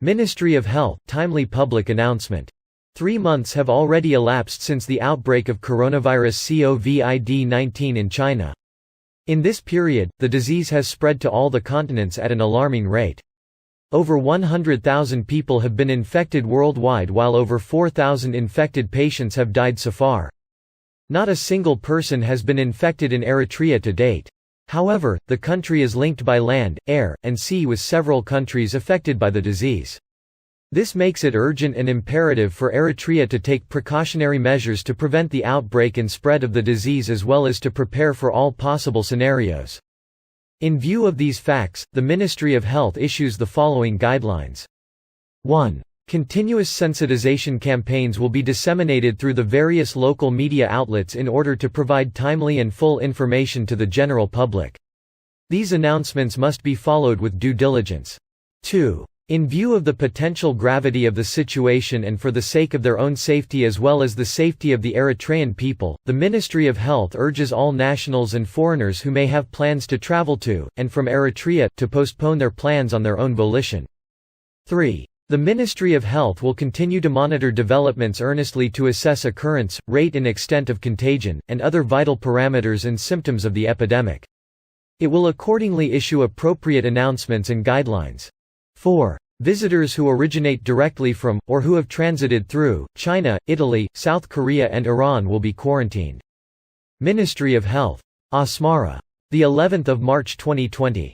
Ministry of Health, timely public announcement. 3 months have already elapsed since the outbreak of coronavirus COVID-19 in China. In this period, the disease has spread to all the continents at an alarming rate. Over 100,000 people have been infected worldwide while over 4,000 infected patients have died so far. Not a single person has been infected in Eritrea to date. However, the country is linked by land, air, and sea with several countries affected by the disease. This makes it urgent and imperative for Eritrea to take precautionary measures to prevent the outbreak and spread of the disease as well as to prepare for all possible scenarios. In view of these facts, the Ministry of Health issues the following guidelines. 1. Continuous sensitization campaigns will be disseminated through the various local media outlets in order to provide timely and full information to the general public. These announcements must be followed with due diligence. 2. In view of the potential gravity of the situation and for the sake of their own safety as well as the safety of the Eritrean people, the Ministry of Health urges all nationals and foreigners who may have plans to travel to, and from Eritrea, to postpone their plans on their own volition. 3. The Ministry of Health will continue to monitor developments earnestly to assess occurrence, rate and extent of contagion, and other vital parameters and symptoms of the epidemic. It will accordingly issue appropriate announcements and guidelines. 4. Visitors who originate directly from, or who have transited through, China, Italy, South Korea and Iran will be quarantined. Ministry of Health. Asmara. The 11th of March 2020.